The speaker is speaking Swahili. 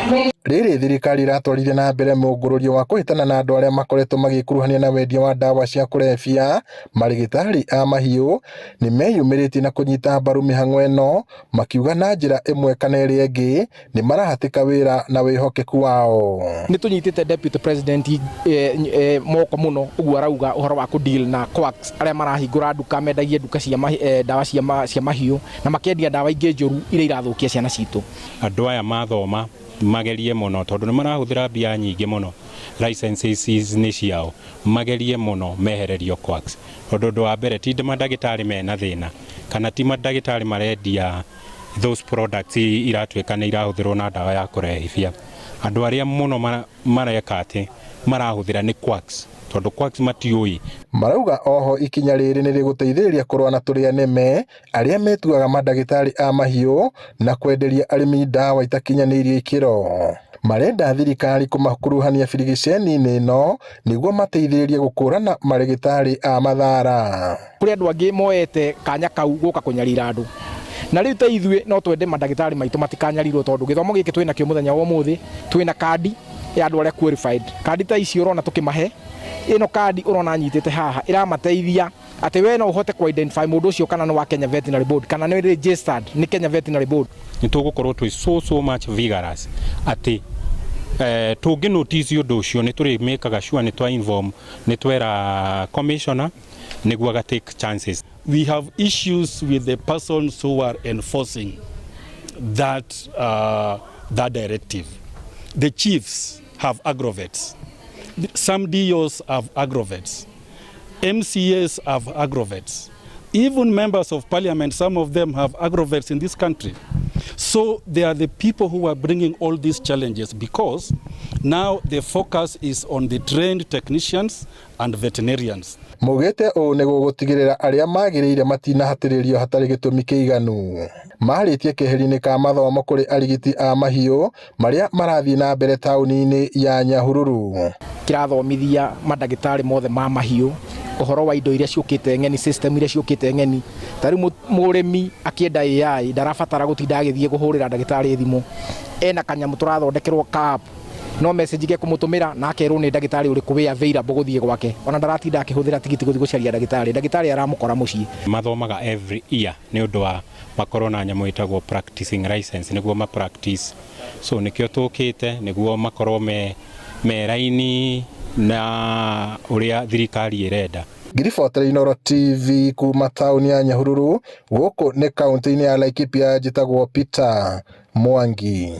Rĩrĩ thirikari iratwarithia na mbere mũngũrũrio wa kũhĩtana na andũ arĩa makoretwo magĩkuruhania na wendia wa ndawa cia kũrebia. Marigitari a mahiũ nĩ meyumĩrĩtie na kũnyita mbaru mĩhang'o ĩno, makiuga na njĩra ĩmwe kana ĩrĩa ĩngĩ nĩ marahatĩka wĩra na wĩhokeku wao. Nĩ tũnyitĩte deputy president moko mũno, ũguo arauga ũhoro wa kũdeal na quacks arĩa marahingũra nduka, mendagie nduka cia ndawa cia mahiũ na makendia ndawa ingĩ njũru iria irathũkia ciana citũ. Andũ aya mathoma magerie mũno tondũ nĩ marahũthĩra mbia nyingĩ mũno, licenses nĩ ciao, magerie mũno mehererio quacks. Tondũ ũndũ wa mbere ti mandagĩtarĩ mena thĩna, kana ti mandagĩtarĩ marendia those products iratuĩka nĩ irahũthĩrwo na ndawa ya kũrehithia. Andũ arĩa mũno mareka atĩ marahũthĩra nĩ quacks, tondũ quacks matiũĩ. Marauga oho ikinya rĩrĩ nĩ rĩgũteithĩrĩria kũrũa na tũrĩa nĩme arĩa metuaga mandagĩtarĩ a mahiũ na kwenderia arĩmi ndawa itakinyanĩirie ikĩro. Marenda thirikari kũmakuruhania birigiceni-inĩ ĩno nĩguo mateithĩrĩrie gũkũrana marigitari a mathara. Kũrĩ andũ angĩ moete kanya kau gũka kũnyarira andũ. Na rĩu ta ithuĩ no twende mandagĩtarĩ maitũ matikanyarirwo tondũ gĩthomo gĩkĩ twĩna kĩo mũthenya wa ũmũthĩ, twĩna kandi ya andũ arĩa qualified. Kandi ta ici ũrona tũkĩmahe, ĩno kandi ũrona nyitĩte haha ĩramateithia atĩ we no ũhote ku identify mũndũ ũcio kana nĩ wa Kenya Veterinary Board kana nĩ registered nĩ Kenya Veterinary Board. Nĩ tũgũkorwo twĩ so much vigorous atĩ tũngĩ notice ũndũ ũcio nĩ tũrĩmĩkaga sure nĩ twa inform, nĩ twera commissioner nĩguo aga take chances. We have issues with the persons who are enforcing that directive. The chiefs have aggravates. Some DOs have aggravates. MCAs have aggravates. Even members of parliament, some of them have aggravates in this country. So they are the people who are bringing all these challenges because now the focus is on the trained technicians and veterinarians. Mugete o nĩ gũgũtigĩrĩra arĩa magĩrĩire matinahatĩrĩrio hatarĩ gĩtũmi kĩiganu. Marĩtie keheri-inĩ ka mathomo kũrĩ arigiti a mahiũ marĩa marathiĩ na mbere taũni-inĩ ya Nyahururu. Kĩrathomithia mandagĩtarĩ mothe ma mahiũ ũhoro wa indo iria ciũkĩte ng'eni, system iria ciũkĩte ng'eni. Tarĩ mũrĩmi akĩenda AI ndarabatara gũtinda agĩthiĩ kũhũrĩra ndagĩtarĩ thimũ. Ena kanyamũ tũrathondekerwo ka no message ge kũmũtũmĩra na akerwo nĩ ndagĩtarĩ ũrĩkũ wĩ available gũthiĩ gwake. Ona ndaratinda akĩhũthĩra tigiti gũthiĩ gũcaria ndagĩtarĩ aramũkora mũciĩ. Mathomaga every year nĩ ũndũ wa makorwo na nyamũ ĩtagwo practicing license nĩguo ma practice. So nĩkĩo tũkĩte nĩguo makorwo me raini na ũrĩa thirikari ĩrenda. Ngiribotera Inooro TV kuma taũni ya Nyahururu gũkũ nĩ kaunti-inĩ ya Laikipia, njĩtagwo Peter Mwangi.